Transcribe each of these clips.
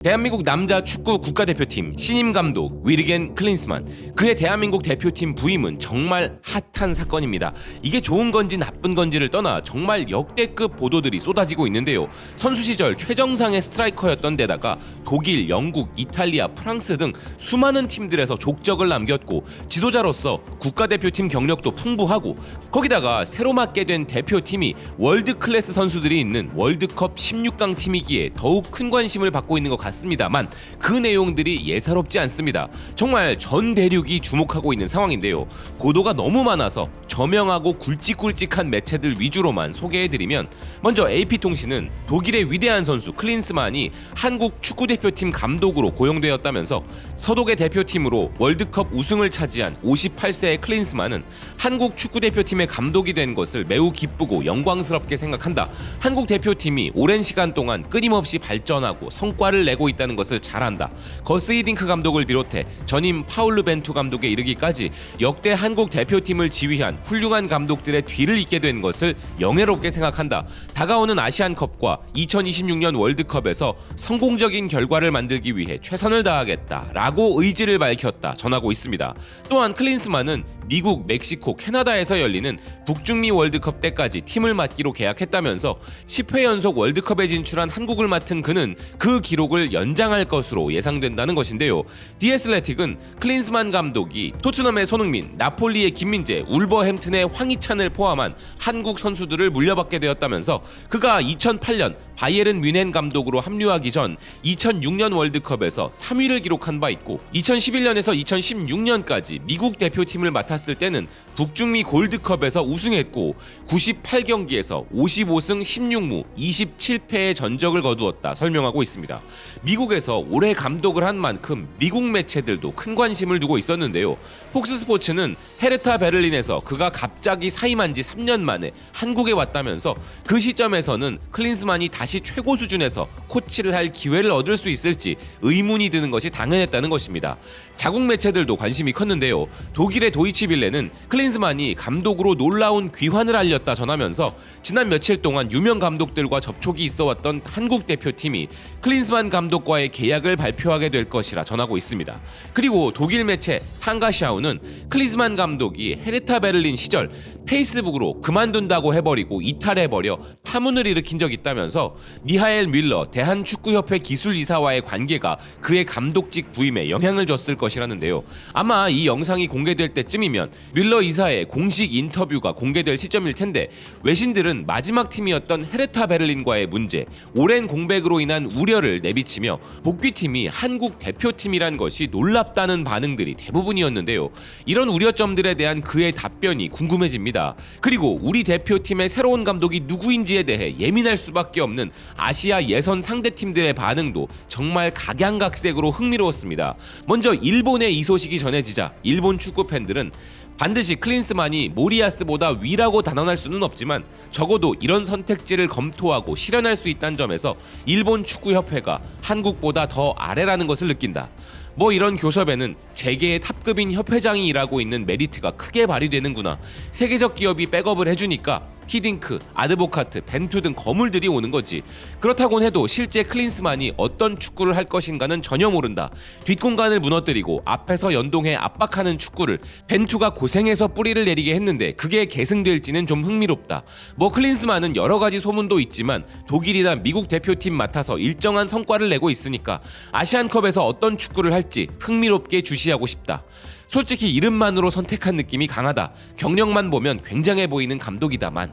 대한민국 남자 축구 국가대표팀 신임 감독 위르겐 클린스만, 그의 대한민국 대표팀 부임은 정말 핫한 사건입니다. 이게 좋은 건지 나쁜 건지를 떠나 정말 역대급 보도들이 쏟아지고 있는데요. 선수 시절 최정상의 스트라이커였던 데다가 독일, 영국, 이탈리아, 프랑스 등 수많은 팀들에서 족적을 남겼고 지도자로서 국가대표팀 경력도 풍부하고, 거기다가 새로 맡게 된 대표팀이 월드 클래스 선수들이 있는 월드컵 16강 팀이기에 더욱 큰 관심을 받고 있는 것 같습니다만, 그 내용들이 예사롭지 않습니다. 정말 전 대륙이 주목하고 있는 상황인데요. 보도가 너무 많아서 저명하고 굵직굵직한 매체들 위주로만 소개해드리면, 먼저 AP통신은 독일의 위대한 선수 클린스만이 한국 축구대표팀 감독으로 고용되었다면서, 서독의 대표팀으로 월드컵 우승을 차지한 58세의 클린스만은 한국 축구대표팀의 감독이 된 것을 매우 기쁘고 영광스럽게 생각한다. 한국 대표팀이 오랜 시간 동안 끊임없이 발전하고 성과를 내고 있다는 것을 잘 안다. 거스 히딩크 감독을 비롯해 전임 파울루 벤투 감독에 이르기까지 역대 한국 대표팀을 지휘한 훌륭한 감독들의 뒤를 잇게 된 것을 영예롭게 생각한다. 다가오는 아시안컵과 2026년 월드컵에서 성공적인 결과를 만들기 위해 최선을 다하겠다 라고 의지를 밝혔다 전하고 있습니다. 또한 클린스만은 미국, 멕시코, 캐나다에서 열리는 북중미 월드컵 때까지 팀을 맡기로 계약했다면서 10회 연속 월드컵에 진출한 한국을 맡은 그는 그 기록을 연장할 것으로 예상된다는 것인데요. 디 애슬레틱은 클린스만 감독이 토트넘의 손흥민, 나폴리의 김민재, 울버햄튼의 황희찬을 포함한 한국 선수들을 물려받게 되었다면서, 그가 2008년 바이에른 뮌헨 감독으로 합류하기 전 2006년 월드컵에서 3위를 기록한 바 있고, 2011년에서 2016년까지 미국 대표팀을 맡았을 때는 북중미 골드컵에서 우승했고 98경기에서 55승 16무 27패의 전적을 거두었다 설명하고 있습니다. 미국에서 오래 감독을 한 만큼 미국 매체들도 큰 관심을 두고 있었는데요. 폭스스포츠는 헤르타 베를린에서 그가 갑자기 사임한 지 3년 만에 한국에 왔다면서, 그 시점에서는 클린스만이 다시 최고 수준에서 코치를 할 기회를 얻을 수 있을지 의문이 드는 것이 당연했다는 것입니다. 자국 매체들도 관심이 컸는데요. 독일의 도이치빌레는 클린스만이 감독으로 놀라운 귀환을 알렸다 전하면서, 지난 며칠 동안 유명 감독들과 접촉이 있어왔던 한국 대표팀이 클린스만 감독과의 계약을 발표하게 될 것이라 전하고 있습니다. 그리고 독일 매체 탕가샤우는 클린스만 감독이 헤르타 베를린 시절 페이스북으로 그만둔다고 해버리고 이탈해버려 파문을 일으킨 적이 있다면서, 미하엘 뮬러 대한축구협회 기술이사와의 관계가 그의 감독직 부임에 영향을 줬을 것이라는데요. 아마 이 영상이 공개될 때쯤이면 뮬러 이사의 공식 인터뷰가 공개될 시점일 텐데, 외신들은 마지막 팀이었던 헤르타 베를린과의 문제, 오랜 공백으로 인한 우려를 내비치며 복귀팀이 한국 대표팀이란 것이 놀랍다는 반응들이 대부분이었는데요. 이런 우려점들에 대한 그의 답변이 궁금해집니다. 그리고 우리 대표팀의 새로운 감독이 누구인지에 대해 예민할 수밖에 없는 아시아 예선 상대팀들의 반응도 정말 각양각색으로 흥미로웠습니다. 먼저 일본의 이 소식이 전해지자 일본 축구 팬들은 반드시 클린스만이 모리아스보다 위라고 단언할 수는 없지만 적어도 이런 선택지를 검토하고 실현할 수 있다는 점에서 일본 축구협회가 한국보다 더 아래라는 것을 느낀다. 뭐 이런 교섭에는 재계의 탑급인 협회장이 일하고 있는 메리트가 크게 발휘되는구나. 세계적 기업이 백업을 해주니까 히딩크, 아드보카트, 벤투 등 거물들이 오는 거지. 그렇다곤 해도 실제 클린스만이 어떤 축구를 할 것인가는 전혀 모른다. 뒷공간을 무너뜨리고 앞에서 연동해 압박하는 축구를 벤투가 고생해서 뿌리를 내리게 했는데 그게 계승될지는 좀 흥미롭다. 뭐 클린스만은 여러 가지 소문도 있지만 독일이나 미국 대표팀 맡아서 일정한 성과를 내고 있으니까 아시안컵에서 어떤 축구를 할지 흥미롭게 주시하고 싶다. 솔직히 이름만으로 선택한 느낌이 강하다. 경력만 보면 굉장해 보이는 감독이다만,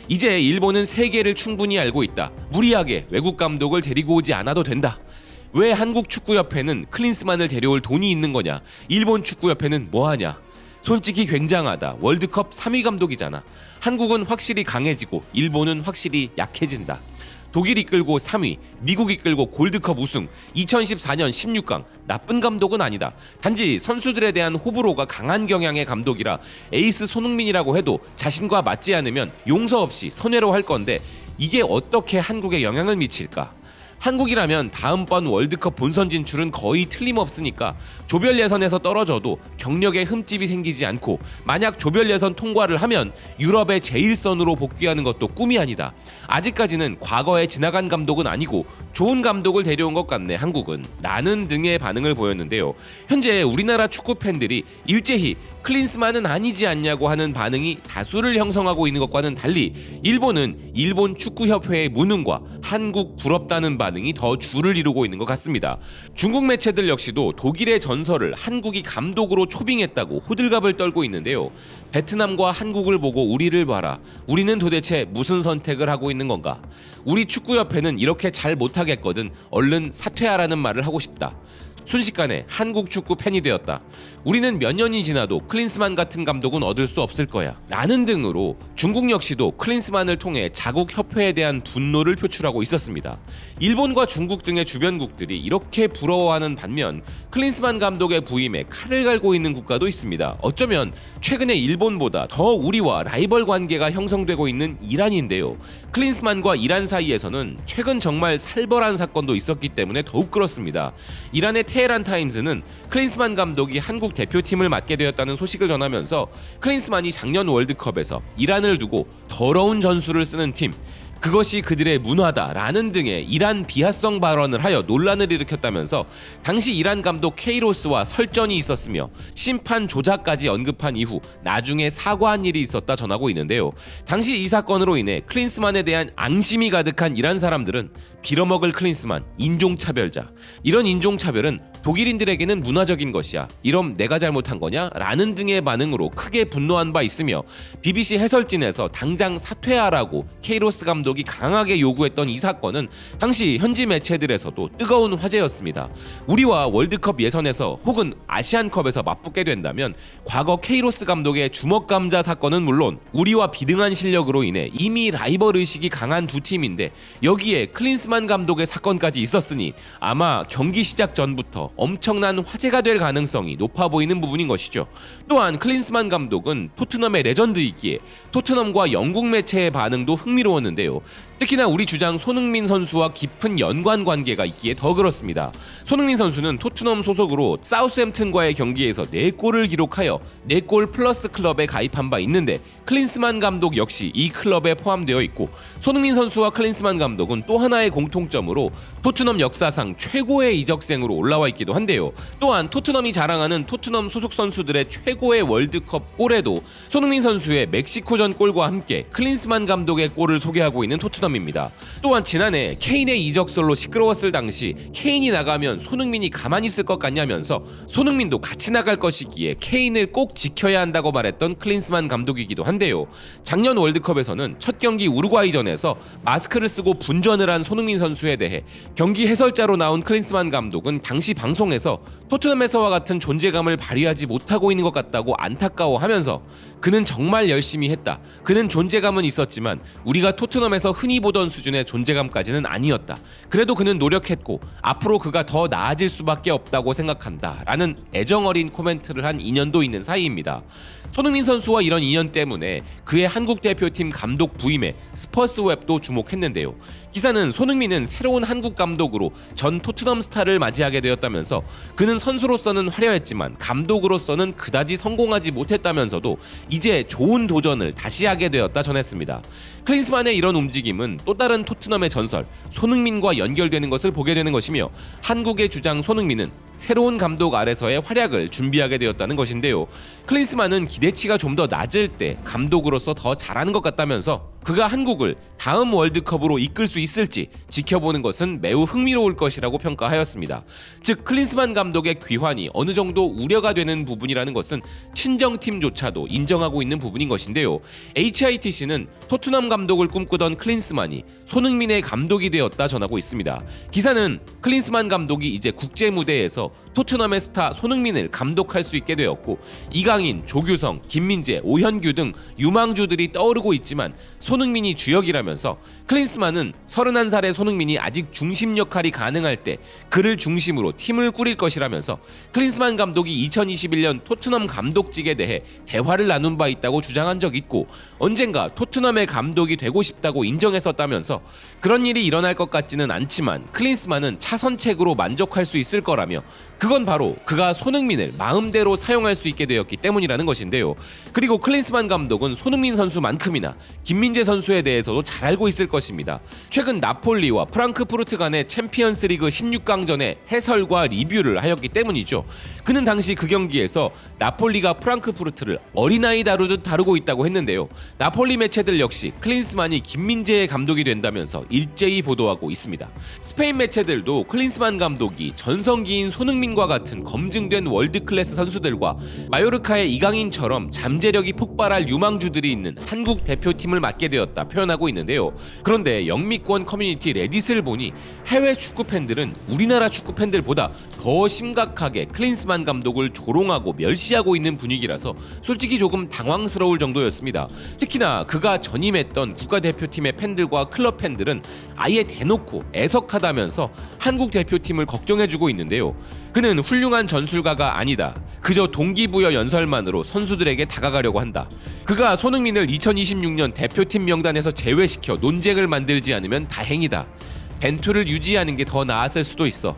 이제 일본은 세계를 충분히 알고 있다. 무리하게 외국 감독을 데리고 오지 않아도 된다. 왜 한국 축구협회는 클린스만을 데려올 돈이 있는 거냐? 일본 축구협회는 뭐하냐? 솔직히 굉장하다. 월드컵 3위 감독이잖아. 한국은 확실히 강해지고 일본은 확실히 약해진다. 독일 이끌고 3위, 미국 이끌고 골드컵 우승, 2014년 16강, 나쁜 감독은 아니다. 단지 선수들에 대한 호불호가 강한 경향의 감독이라 에이스 손흥민이라고 해도 자신과 맞지 않으면 용서 없이 선회로 할 건데, 이게 어떻게 한국에 영향을 미칠까? 한국이라면 다음번 월드컵 본선 진출은 거의 틀림없으니까 조별 예선에서 떨어져도 경력에 흠집이 생기지 않고 만약 조별 예선 통과를 하면 유럽의 제1선으로 복귀하는 것도 꿈이 아니다. 아직까지는 과거에 지나간 감독은 아니고 좋은 감독을 데려온 것 같네 한국은, 라는 등의 반응을 보였는데요. 현재 우리나라 축구 팬들이 일제히 클린스만은 아니지 않냐고 하는 반응이 다수를 형성하고 있는 것과는 달리 일본은 일본 축구협회의 무능과 한국 부럽다는 반응이 더 줄을 이루고 있는 것 같습니다. 중국 매체들 역시도 독일의 전설을 한국이 감독으로 초빙했다고 호들갑을 떨고 있는데요. 베트남과 한국을 보고 우리를 봐라. 우리는 도대체 무슨 선택을 하고 있는 건가? 우리 축구협회는 이렇게 잘 못하겠거든. 얼른 사퇴하라는 말을 하고 싶다. 순식간에 한국 축구 팬이 되었다. 우리는 몇 년이 지나도 클린스만 같은 감독은 얻을 수 없을 거야. 라는 등으로 중국 역시도 클린스만을 통해 자국 협회에 대한 분노를 표출하고 있었습니다. 일본과 중국 등의 주변국들이 이렇게 부러워하는 반면 클린스만 감독의 부임에 칼을 갈고 있는 국가도 있습니다. 어쩌면 최근에 일본보다 더 우리와 라이벌 관계가 형성되고 있는 이란인데요. 클린스만과 이란 사이에서는 최근 정말 살벌한 사건도 있었기 때문에 더욱 그렇습니다. 이란의 테헤란 타임즈는 클린스만 감독이 한국 대표팀을 맡게 되었다는 소식을 전하면서 클린스만이 작년 월드컵에서 이란을 두고 더러운 전술을 쓰는 팀, 그것이 그들의 문화다라는 등의 이란 비하성 발언을 하여 논란을 일으켰다면서 당시 이란 감독 케이로스와 설전이 있었으며 심판 조작까지 언급한 이후 나중에 사과한 일이 있었다 전하고 있는데요. 당시 이 사건으로 인해 클린스만에 대한 앙심이 가득한 이란 사람들은 빌어먹을 클린스만, 인종차별자. 이런 인종차별은 독일인들에게는 문화적인 것이야. 이럼 내가 잘못한 거냐? 라는 등의 반응으로 크게 분노한 바 있으며 BBC 해설진에서 당장 사퇴하라고 케이로스 감독이 강하게 요구했던 이 사건은 당시 현지 매체들에서도 뜨거운 화제였습니다. 우리와 월드컵 예선에서 혹은 아시안컵에서 맞붙게 된다면 과거 케이로스 감독의 주먹 감자 사건은 물론 우리와 비등한 실력으로 인해 이미 라이벌 의식이 강한 두 팀인데 여기에 클린스만 감독의 사건까지 있었으니 아마 경기 시작 전부터 엄청난 화제가 될 가능성이 높아 보이는 부분인 것이죠. 또한 클린스만 감독은 토트넘의 레전드이기에 토트넘과 영국 매체의 반응도 흥미로웠는데요. 특히나 우리 주장 손흥민 선수와 깊은 연관 관계가 있기에 더 그렇습니다. 손흥민 선수는 토트넘 소속으로 사우스햄튼과의 경기에서 4골을 기록하여 4골 플러스 클럽에 가입한 바 있는데 클린스만 감독 역시 이 클럽에 포함되어 있고 손흥민 선수와 클린스만 감독은 또 하나의 공통점으로 토트넘 역사상 최고의 이적생으로 올라와 있기도 한데요. 또한 토트넘이 자랑하는 토트넘 소속 선수들의 최고의 월드컵 골에도 손흥민 선수의 멕시코전 골과 함께 클린스만 감독의 골을 소개하고 있는 토트넘입니다. 또한 지난해 케인의 이적설로 시끄러웠을 당시 케인이 나가면 손흥민이 가만히 있을 것 같냐면서 손흥민도 같이 나갈 것이기에 케인을 꼭 지켜야 한다고 말했던 클린스만 감독이기도 한데요. 작년 월드컵에서는 첫 경기 우루과이전에서 마스크를 쓰고 분전을 한 손흥민 선수에 대해 경기 해설자로 나온 클린스만 감독은 당시 방송에서 토트넘에서와 같은 존재감을 발휘하지 못하고 있는 것 같다고 안타까워하면서 그는 정말 열심히 했다. 그는 존재감은 있었지만 우리가 토트넘에서 흔히 보던 수준의 존재감까지는 아니었다. 그래도 그는 노력했고 앞으로 그가 더 나아질 수밖에 없다고 생각한다. 라는 애정어린 코멘트를 한 인연도 있는 사이입니다. 손흥민 선수와 이런 인연 때문에 그의 한국 대표팀 감독 부임에 스퍼스웹도 주목했는데요. 기사는 손흥민은 새로운 한국 감독으로 전 토트넘 스타를 맞이하게 되었다면서 그는 선수로서는 화려했지만 감독으로서는 그다지 성공하지 못했다면서도 이제 좋은 도전을 다시 하게 되었다 전했습니다. 클린스만의 이런 움직임은 또 다른 토트넘의 전설 손흥민과 연결되는 것을 보게 되는 것이며 한국의 주장 손흥민은 새로운 감독 아래서의 활약을 준비하게 되었다는 것인데요. 클린스만은 기대치가 좀 더 낮을 때 감독으로서 더 잘하는 것 같다면서 그가 한국을 다음 월드컵으로 이끌 수 있을지 지켜보는 것은 매우 흥미로울 것이라고 평가하였습니다. 즉 클린스만 감독의 귀환이 어느 정도 우려가 되는 부분이라는 것은 친정팀조차도 인정하고 있는 부분인 것인데요. HITC는 토트넘 감독을 꿈꾸던 클린스만이 손흥민의 감독이 되었다 전하고 있습니다. 기사는 클린스만 감독이 이제 국제 무대에서 토트넘의 스타 손흥민을 감독할 수 있게 되었고, 이강인, 조규성, 김민재, 오현규 등 유망주들이 떠오르고 있지만 손흥민이 주역이라면서 클린스만은 31살의 손흥민이 아직 중심 역할이 가능할 때 그를 중심으로 팀을 꾸릴 것이라면서 클린스만 감독이 2021년 토트넘 감독직에 대해 대화를 나눈 바 있다고 주장한 적 있고, 언젠가 토트넘의 감독이 되고 싶다고 인정했었다면서 그런 일이 일어날 것 같지는 않지만 클린스만은 차선책으로 만족할 수 있을 거라며, 그건 바로 그가 손흥민을 마음대로 사용할 수 있게 되었기 때문이라는 것인데요. 그리고 클린스만 감독은 손흥민 선수만큼이나 김민재 선수에 대해서도 잘 알고 있을 것입니다. 최근 나폴리와 프랑크푸르트 간의 챔피언스리그 16강전의 해설과 리뷰를 하였기 때문이죠. 그는 당시 그 경기에서 나폴리가 프랑크푸르트를 어린아이 다루듯 다루고 있다고 했는데요. 나폴리 매체들 역시 클린스만이 김민재의 감독이 된다면서 일제히 보도하고 있습니다. 스페인 매체들도 클린스만 감독이 전성기인 손흥민과 같은 검증된 월드클래스 선수들과 마요르카의 이강인처럼 잠재력이 폭발할 유망주들이 있는 한국 대표팀을 맡게 되었다 표현하고 있는데요. 그런데 영미권 커뮤니티 레딧을 보니 해외 축구 팬들은 우리나라 축구 팬들보다 더 심각하게 클린스만 감독을 조롱하고 멸시하고 있는 분위기라서 솔직히 조금 당황스러울 정도였습니다. 특히나 그가 전임했던 국가대표팀의 팬들과 클럽 팬들은 아예 대놓고 애석하다면서 한국 대표팀을 걱정해주고 있는데요. 그는 훌륭한 전술가가 아니다. 그저 동기부여 연설만으로 선수들에게 다가가려고 한다. 그가 손흥민을 2026년 대표팀 명단에서 제외시켜 논쟁을 만들지 않으면 다행이다. 벤투를 유지하는 게 더 나았을 수도 있어.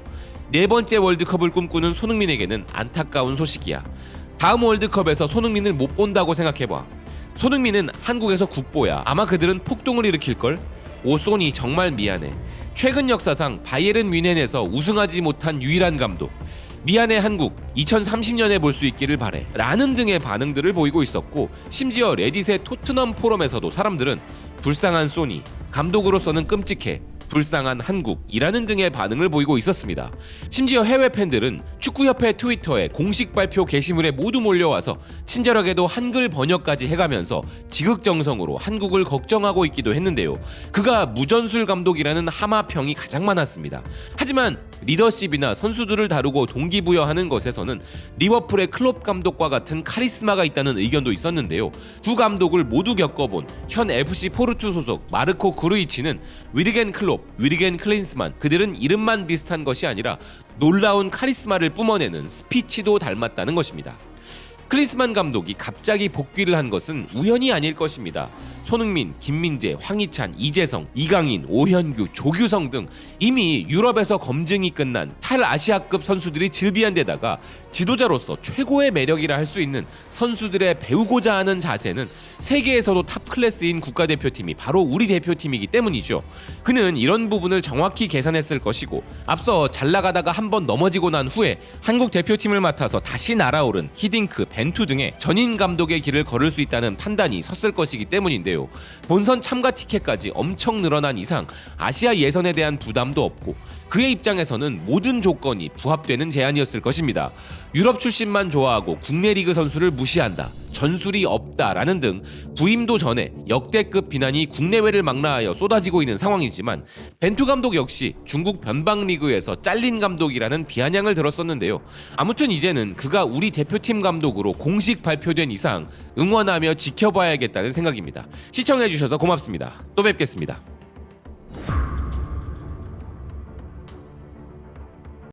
네 번째 월드컵을 꿈꾸는 손흥민에게는 안타까운 소식이야. 다음 월드컵에서 손흥민을 못 본다고 생각해봐. 손흥민은 한국에서 국보야. 아마 그들은 폭동을 일으킬걸? 오소니 정말 미안해. 최근 역사상 바이에른 뮌헨에서 우승하지 못한 유일한 감독. 미안해 한국, 2030년에 볼 수 있기를 바래. 라는 등의 반응들을 보이고 있었고, 심지어 레딧의 토트넘 포럼에서도 사람들은 불쌍한 소니, 감독으로서는 끔찍해, 불쌍한 한국이라는 등의 반응을 보이고 있었습니다. 심지어 해외 팬들은 축구협회 트위터에 공식 발표 게시물에 모두 몰려와서 친절하게도 한글 번역까지 해가면서 지극정성으로 한국을 걱정하고 있기도 했는데요. 그가 무전술 감독이라는 하마평이 가장 많았습니다. 하지만 리더십이나 선수들을 다루고 동기부여하는 것에서는 리버풀의 클롭 감독과 같은 카리스마가 있다는 의견도 있었는데요. 두 감독을 모두 겪어본 현 FC 포르투 소속 마르코 그루이치는 위르겐 클롭, 위르겐 클린스만, 그들은 이름만 비슷한 것이 아니라 놀라운 카리스마를 뿜어내는 스피치도 닮았다는 것입니다. 클린스만 감독이 갑자기 복귀를 한 것은 우연이 아닐 것입니다. 손흥민, 김민재, 황희찬, 이재성, 이강인, 오현규, 조규성 등 이미 유럽에서 검증이 끝난 탈아시아급 선수들이 즐비한 데다가 지도자로서 최고의 매력이라 할 수 있는 선수들의 배우고자 하는 자세는 세계에서도 탑 클래스인 국가대표팀이 바로 우리 대표팀이기 때문이죠. 그는 이런 부분을 정확히 계산했을 것이고, 앞서 잘 나가다가 한번 넘어지고 난 후에 한국 대표팀을 맡아서 다시 날아오른 히딩크, 벤투 등의 전임 감독의 길을 걸을 수 있다는 판단이 섰을 것이기 때문인데요. 본선 참가 티켓까지 엄청 늘어난 이상 아시아 예선에 대한 부담도 없고, 그의 입장에서는 모든 조건이 부합되는 제안이었을 것입니다. 유럽 출신만 좋아하고 국내 리그 선수를 무시한다, 전술이 없다라는 등 부임도 전에 역대급 비난이 국내외를 망라하여 쏟아지고 있는 상황이지만, 벤투 감독 역시 중국 변방 리그에서 잘린 감독이라는 비아냥을 들었었는데요. 아무튼 이제는 그가 우리 대표팀 감독으로 공식 발표된 이상 응원하며 지켜봐야겠다는 생각입니다. 시청해주셔서 고맙습니다. 또 뵙겠습니다.